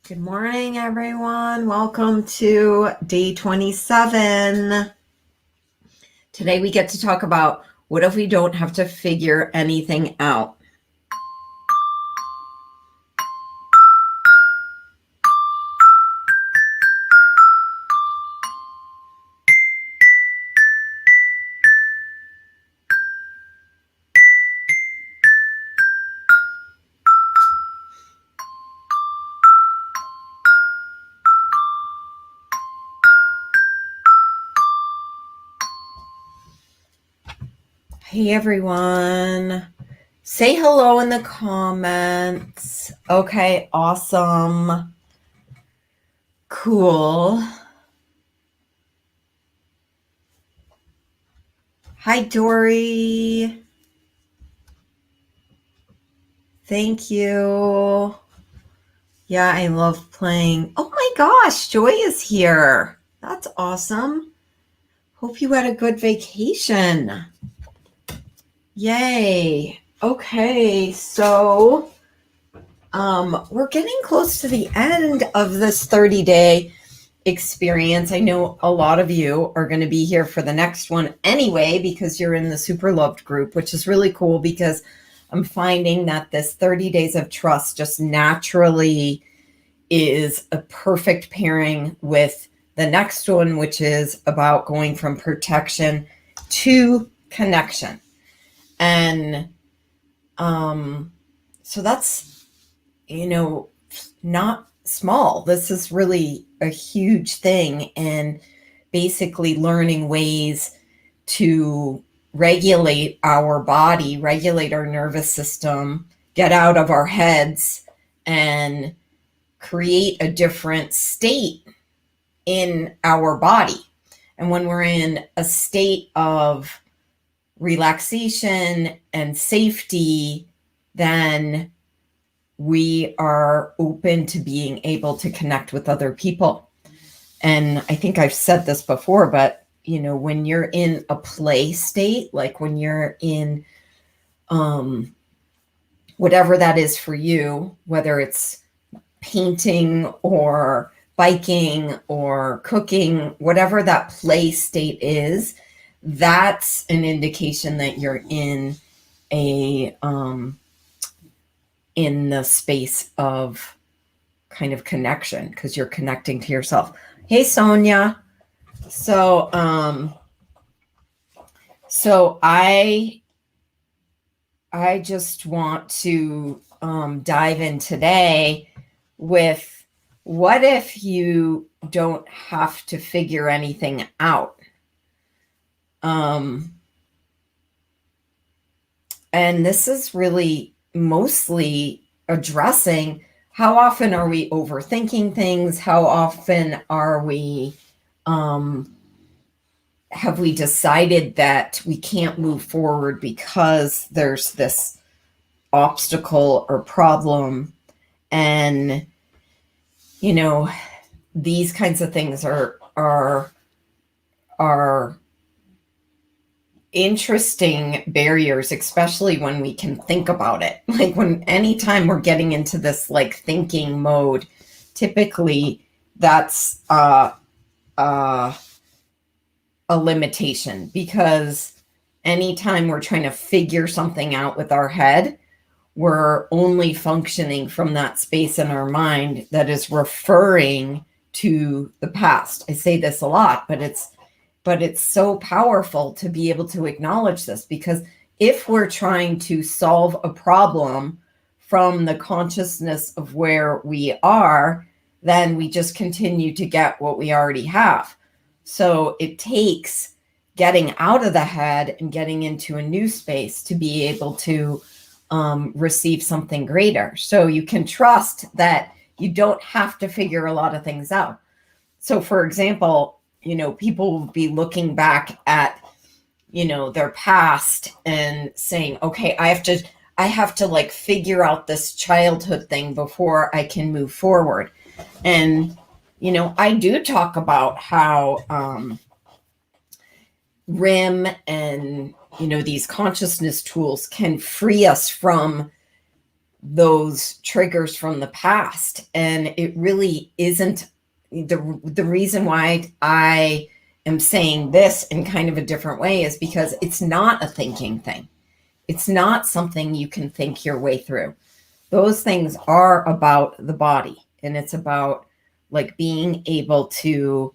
Good morning, everyone. Welcome to day 27. Today we get to talk about what if we don't have to figure anything out? Hey, everyone. Say hello in the comments. Okay, awesome. Cool. Hi, Dory. Thank you. Yeah, I love playing. Oh my gosh, Joy is here. That's awesome. Hope you had a good vacation. Yay. Okay, so we're getting close to the end of this 30-day experience. I know a lot of you are going to be here for the next one anyway because you're in the Super Loved group, which is really cool because I'm finding that this 30 days of trust just naturally is a perfect pairing with the next one, which is about going from protection to connection. And so that's, not small. This is really a huge thing. And basically learning ways to regulate our body, regulate our nervous system, get out of our heads, and create a different state in our body. And when we're in a state of relaxation and safety, then we are open to being able to connect with other people. And I think I've said this before, but when you're in a play state, like when you're in whatever that is for you, whether it's painting or biking or cooking, whatever that play state is, that's an indication that you're in in the space of kind of connection because you're connecting to yourself. Hey, Sonia. So I just want to dive in today with what if you don't have to figure anything out? And this is really mostly addressing how often are we overthinking things? How often are we, have we decided that we can't move forward because there's this obstacle or problem? And, these kinds of things are interesting barriers, especially when we can think about it. Like anytime we're getting into this like thinking mode, typically that's a limitation, because anytime we're trying to figure something out with our head, we're only functioning from that space in our mind that is referring to the past. I say this a lot, but it's so powerful to be able to acknowledge this, because if we're trying to solve a problem from the consciousness of where we are, then we just continue to get what we already have. So it takes getting out of the head and getting into a new space to be able to receive something greater. So you can trust that you don't have to figure a lot of things out. So for example, people will be looking back at, their past and saying, okay, I have to like figure out this childhood thing before I can move forward. And, I do talk about how RIM and, these consciousness tools can free us from those triggers from the past. And it really isn't the reason why I am saying this in kind of a different way is because it's not a thinking thing. It's not something you can think your way through. Those things are about the body, and it's about like being able to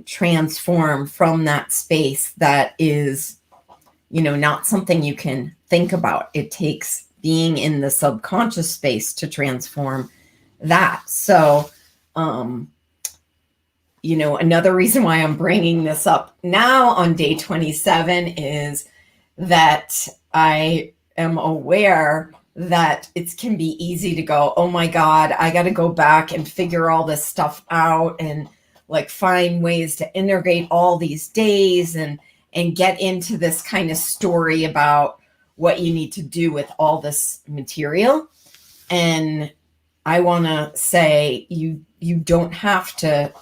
transform from that space that is, not something you can think about. It takes being in the subconscious space to transform that. So, another reason why I'm bringing this up now on day 27 is that I am aware that it can be easy to go, oh my God, I got to go back and figure all this stuff out and like find ways to integrate all these days and get into this kind of story about what you need to do with all this material. And I want to say you don't have to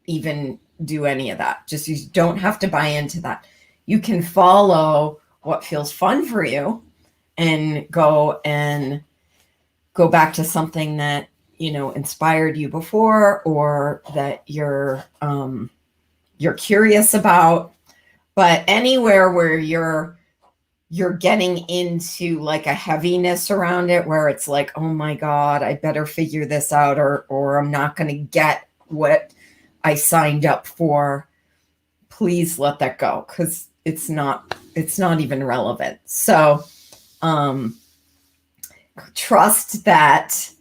even do any of that. Just you don't have to buy into that. You can follow what feels fun for you and go back to something that inspired you before, or that you're curious about. But anywhere where you're getting into like a heaviness around it, where it's like, oh my God, I better figure this out, or I'm not going to get what I signed up for, please let that go, because it's not even relevant. So trust that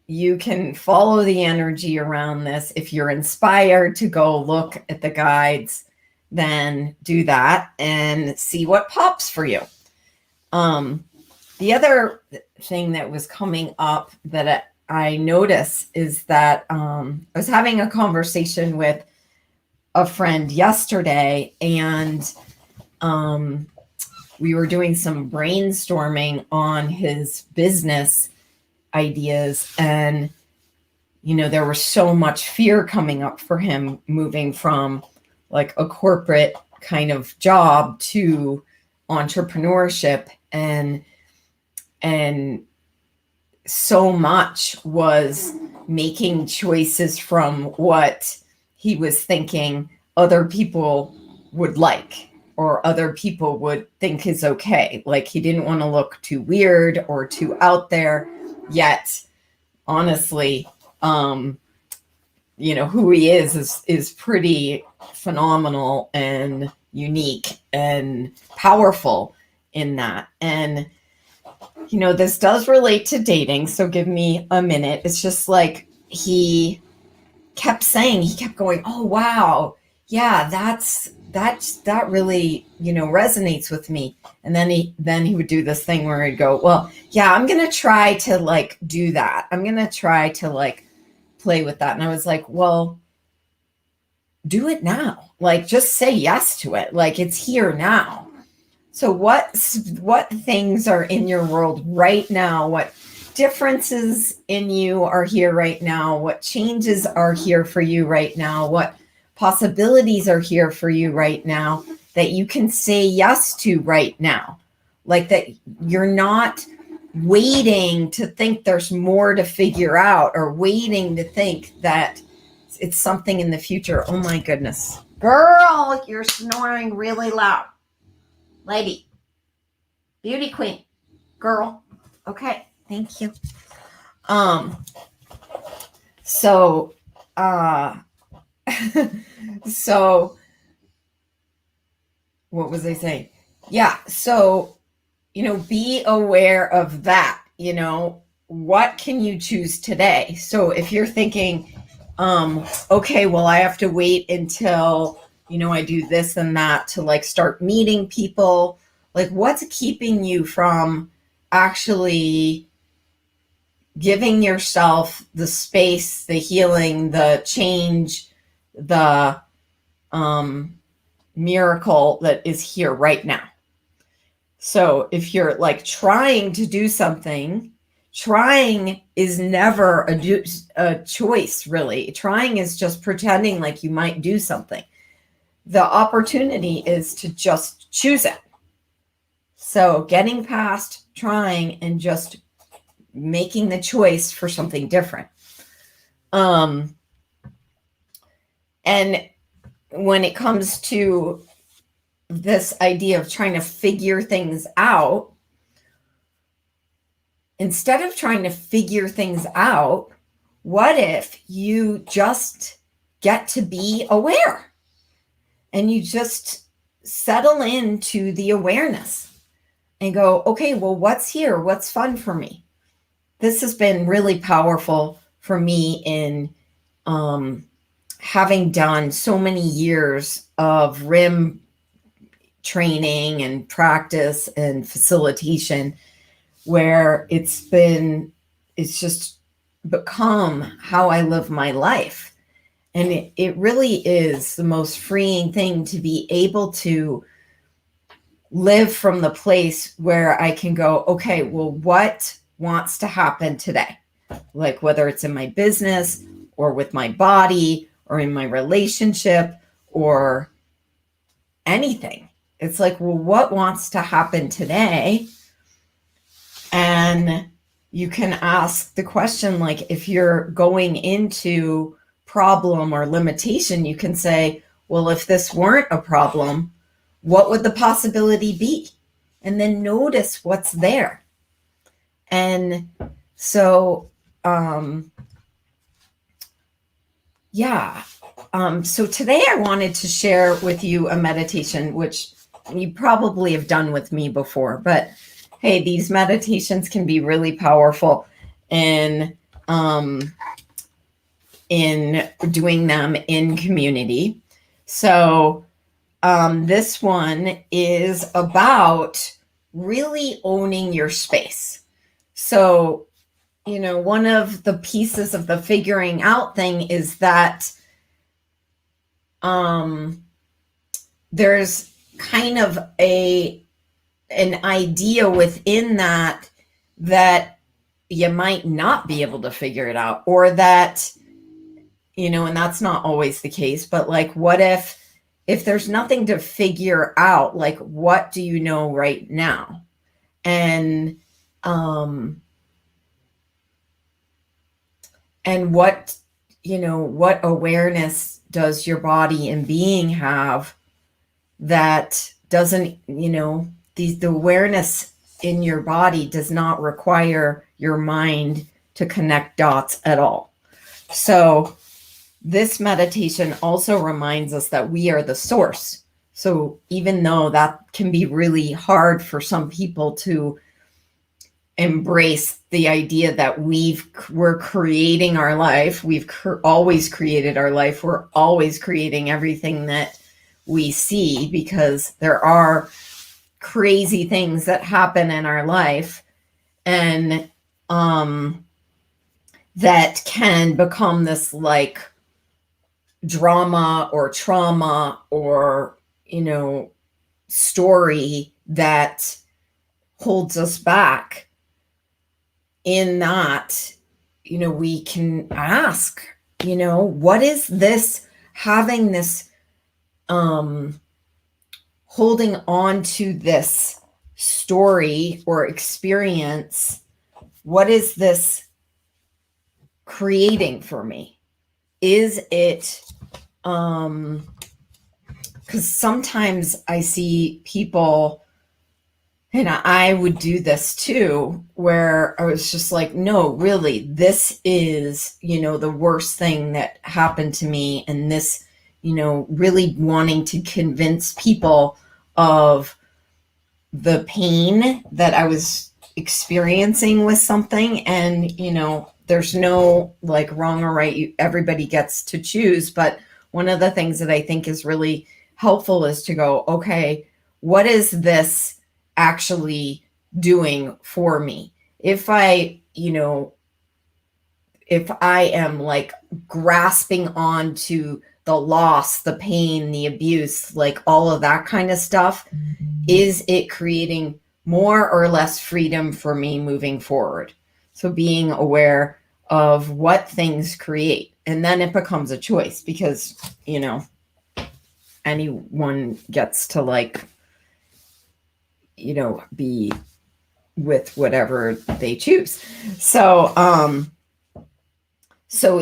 you can follow the energy around this. If you're inspired to go look at the guides, then do that and see what pops for you. The other thing that was coming up that I notice is that I was having a conversation with a friend yesterday, and we were doing some brainstorming on his business ideas. And, there was so much fear coming up for him moving from like a corporate kind of job to entrepreneurship. And so much was making choices from what he was thinking other people would like, or other people would think is okay. Like he didn't want to look too weird or too out there, yet honestly, who he is pretty phenomenal and unique and powerful in that. And this does relate to dating, so give me a minute. It's just like he kept going, oh wow, yeah, that really resonates with me. And then he would do this thing where he'd go, well, yeah, I'm gonna try to like do that, I'm gonna try to like play with that. And I was like, well, do it now. Like just say yes to it. Like it's here now. So what things are in your world right now? What differences in you are here right now? What changes are here for you right now? What possibilities are here for you right now that you can say yes to right now? Like that you're not waiting to think there's more to figure out, or waiting to think that it's something in the future. Oh my goodness. Girl, you're snoring really loud. Lady. Beauty queen. Girl. Okay. Thank you. So what was I saying? Yeah. So, be aware of that. What can you choose today? So if you're thinking, okay, well, I have to wait until, I do this and that to like start meeting people. Like what's keeping you from actually giving yourself the space, the healing, the change, the miracle that is here right now? So if you're like trying to do something, trying is never a choice, really. Trying is just pretending like you might do something. The opportunity is to just choose it. So getting past trying and just making the choice for something different. And when it comes to this idea of trying to figure things out, instead of trying to figure things out, what if you just get to be aware and you just settle into the awareness and go, okay, well, what's here? What's fun for me? This has been really powerful for me in having done so many years of RIM training and practice and facilitation, where it's just become how I live my life. And it really is the most freeing thing to be able to live from the place where I can go, okay, well, what wants to happen today? Like whether it's in my business or with my body or in my relationship or anything. It's like, well, what wants to happen today? And you can ask the question, like, if you're going into problem or limitation, you can say, well, if this weren't a problem, what would the possibility be? And then notice what's there. And so, so today I wanted to share with you a meditation, which you probably have done with me before, but hey, these meditations can be really powerful in doing them in community. So this one is about really owning your space. So, one of the pieces of the figuring out thing is that there's kind of an idea within that you might not be able to figure it out, or that, and that's not always the case, but like, what if there's nothing to figure out, like, what do you know right now? And what, what awareness does your body and being have that doesn't, the awareness in your body does not require your mind to connect dots at all. So this meditation also reminds us that we are the source. So even though that can be really hard for some people to embrace the idea that we're creating our life, we've always created our life, we're always creating everything that we see, because there are crazy things that happen in our life, and that can become this like drama or trauma or story that holds us back. In that, we can ask, what is this, having this holding on to this story or experience, what is this creating for me? Is it because sometimes I see people, and I would do this too, where I was just like, no, really, this is, the worst thing that happened to me. And this, really wanting to convince people of the pain that I was experiencing with something. And, there's no like wrong or right. Everybody gets to choose. But one of the things that I think is really helpful is to go, okay, what is this actually doing for me? If I am like grasping onto the loss, the pain, the abuse, like all of that kind of stuff, is it creating more or less freedom for me moving forward? So being aware of what things create, and then it becomes a choice, because, anyone gets to like, be with whatever they choose. So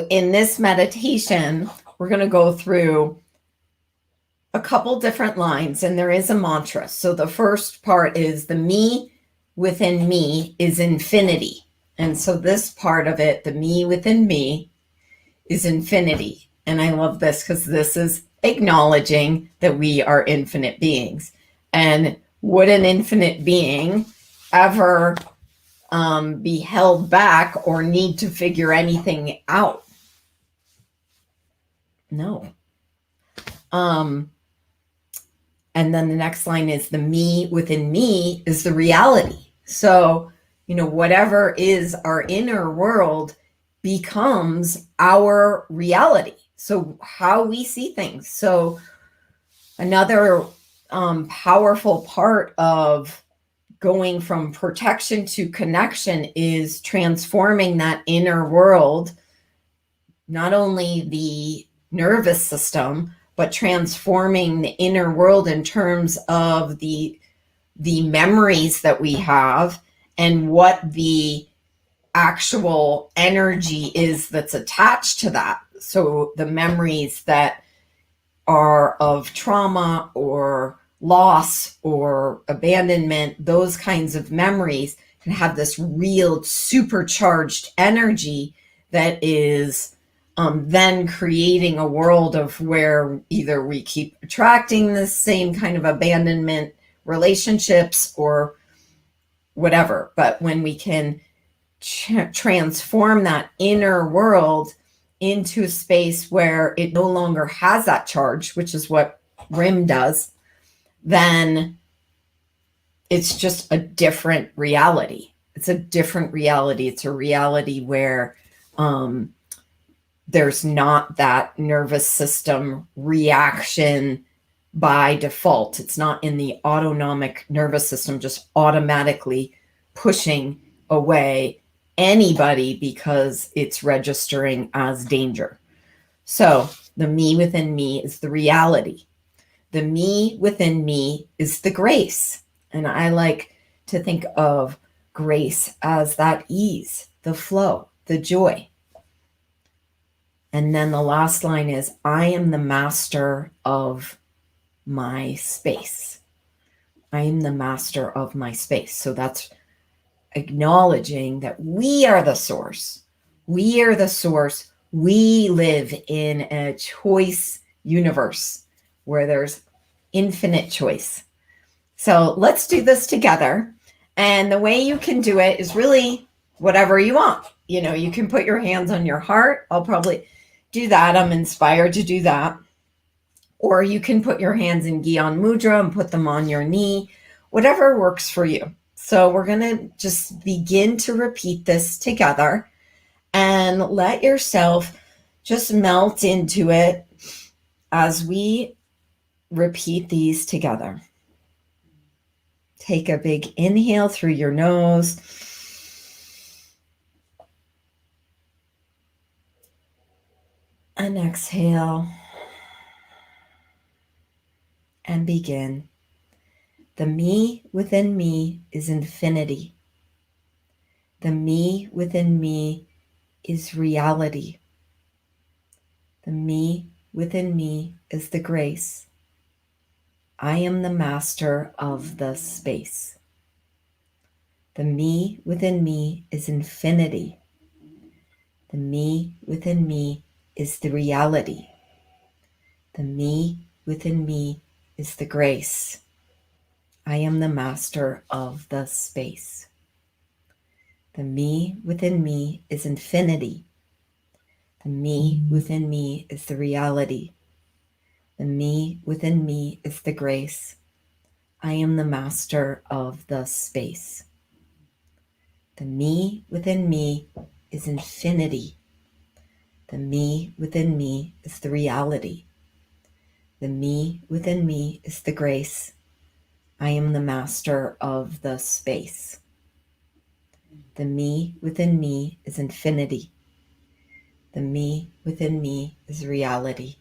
in this meditation, we're going to go through a couple different lines, and there is a mantra. So the first part is the me within me is infinity. And so this part of it, the me within me is infinity. And I love this because this is acknowledging that we are infinite beings. And would an infinite being ever be held back or need to figure anything out? No. And then the next line is the me within me is the reality. So, whatever is our inner world becomes our reality. So how we see things. So another powerful part of going from protection to connection is transforming that inner world, not only the nervous system, but transforming the inner world in terms of the memories that we have and what the actual energy is that's attached to that. So the memories that are of trauma or loss or abandonment, those kinds of memories can have this real supercharged energy that is then creating a world of where either we keep attracting the same kind of abandonment relationships or whatever. But when we can transform that inner world into a space where it no longer has that charge, which is what RIM does, then it's just a different reality. It's a different reality. It's a reality where there's not that nervous system reaction by default. It's not in the autonomic nervous system just automatically pushing away anybody because it's registering as danger. So the me within me is the reality. The me within me is the grace. And I like to think of grace as that ease, the flow, the joy. And then the last line is, I am the master of my space. I am the master of my space. So that's acknowledging that we are the source. We are the source. We live in a choice universe where there's infinite choice. So let's do this together. And the way you can do it is really whatever you want. You can put your hands on your heart. I'll probably do that. I'm inspired to do that. Or you can put your hands in Gyan Mudra and put them on your knee, whatever works for you. So we're going to just begin to repeat this together and let yourself just melt into it as we repeat these together. Take a big inhale through your nose. And exhale. And begin. The me within me is infinity. The me within me is reality. The me within me is the grace. I am the master of the space. The me within me is infinity. The me within me is the reality. The me within me is the grace. I am the master of the space. The me within me is infinity. The me within me is the reality. The me within me is the grace. I am the master of the space. The me within me is infinity. The me within me is the reality. The me within me is the grace. I am the master of the space. The me within me is infinity. The me within me is reality.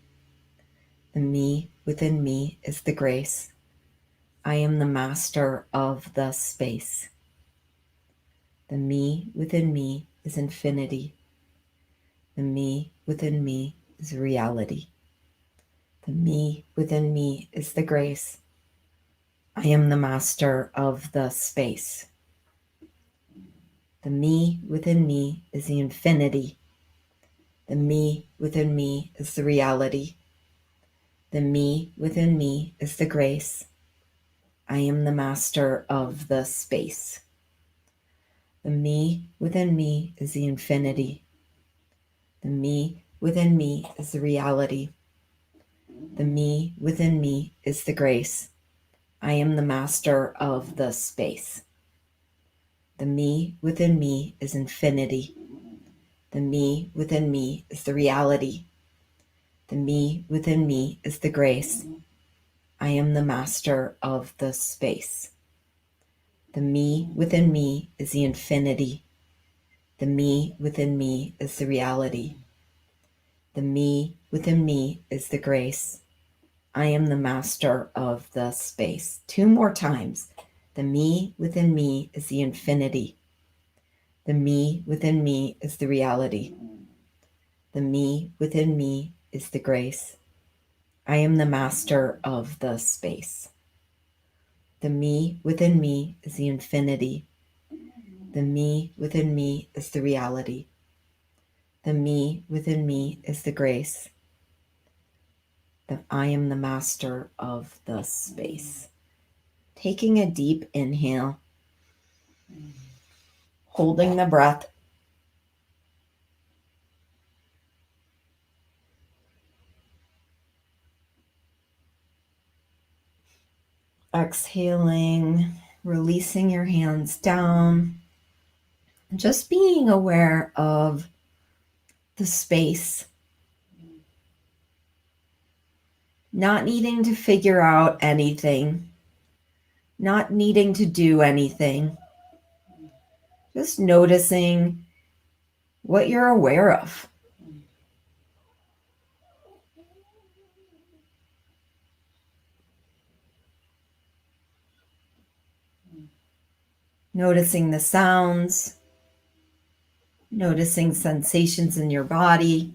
The me within me is the grace. I am the master of the space. The me within me is infinity. The me within me is reality. The me within me is the grace. I am the master of the space. The me within me is the infinity. The me within me is the reality. The me within me is the grace. I am the master of the space. The me within me is the infinity. The me within me is the reality. The me within me is the grace. I am the master of the space. The me within me is infinity. The me within me is the reality. The me within me is the grace. I am the master of the space. The me within me is the infinity. The me within me is the reality. The me within me is the grace. I am the master of the space. 2 more times. The me within me is the infinity. The me within me is the reality. The me within me is the grace. I am the master of the space. The me within me is the infinity. The me within me is the reality. The me within me is the grace. That I am the master of the space. Taking a deep inhale, holding the breath. Exhaling, releasing your hands down. Just being aware of the space. Not needing to figure out anything. Not needing to do anything. Just noticing what you're aware of. Noticing the sounds. Noticing sensations in your body.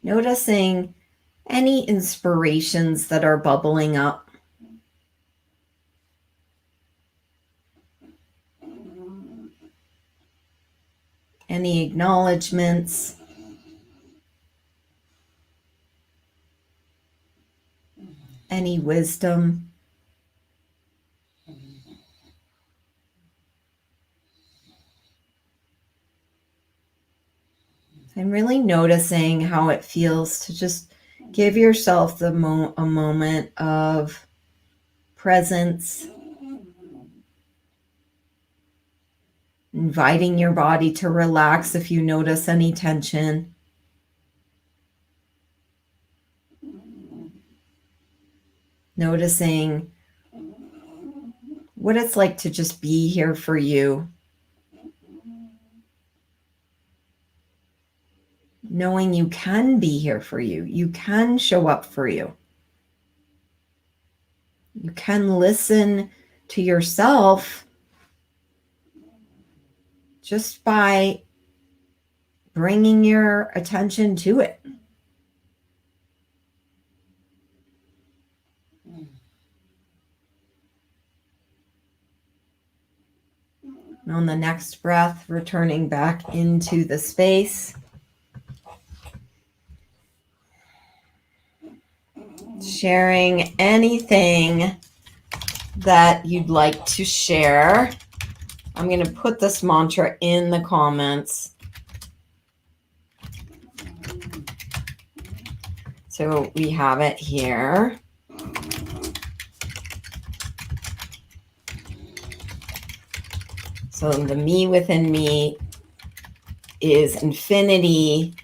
Noticing any inspirations that are bubbling up. Any acknowledgements. Any wisdom. And really noticing how it feels to just give yourself a moment of presence. Inviting your body to relax if you notice any tension. Noticing what it's like to just be here for you. Knowing you can be here for you. You can show up for you. You can listen to yourself just by bringing your attention to it. And on the next breath, returning back into the space. Sharing anything that you'd like to share. I'm going to put this mantra in the comments. So we have it here. So the me within me is infinity.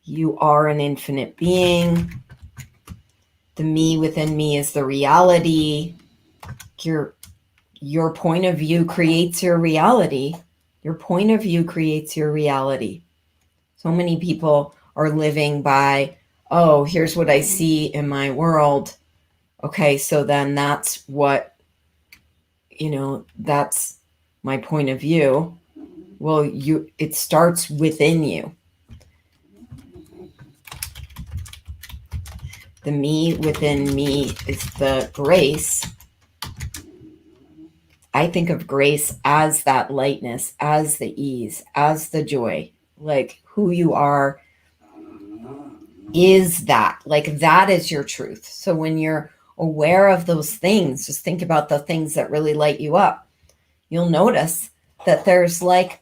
You are an infinite being. The me within me is the reality. Your point of view creates your reality. Your point of view creates your reality. So many people are living by, oh, here's what I see in my world. Okay, so then that's what, that's my point of view. Well, it starts within you. The me within me is the grace. I think of grace as that lightness, as the ease, as the joy. Like who you are is that. Like that is your truth. So when you're aware of those things, just think about the things that really light you up. You'll notice that there's like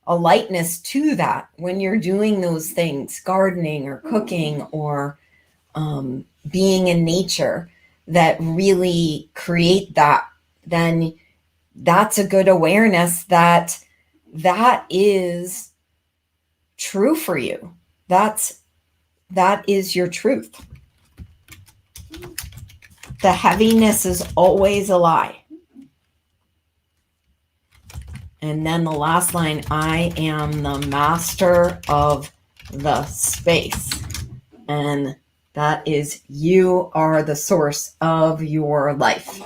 a lightness to that when you're doing those things, gardening or cooking or being in nature, that really create that. Then that's a good awareness that is true for you. That is your truth. The heaviness is always a lie. And then the last line, I am the master of the space. And that is, you are the source of your life.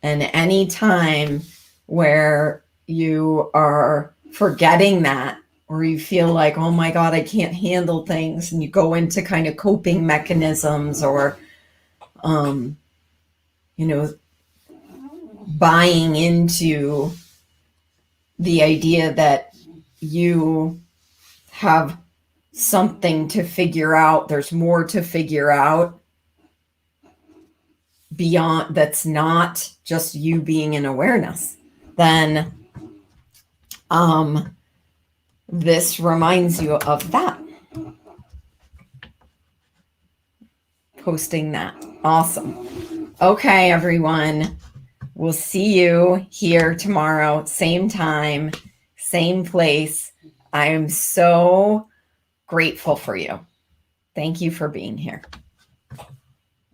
And any time where you are forgetting that, or you feel like, oh my God, I can't handle things, and you go into kind of coping mechanisms or, buying into the idea that you have something to figure out, there's more to figure out beyond, that's not just you being in awareness, then this reminds you of that. Posting that. Awesome. Okay, everyone. We'll see you here tomorrow, same time, same place. I am so grateful for you. Thank you for being here.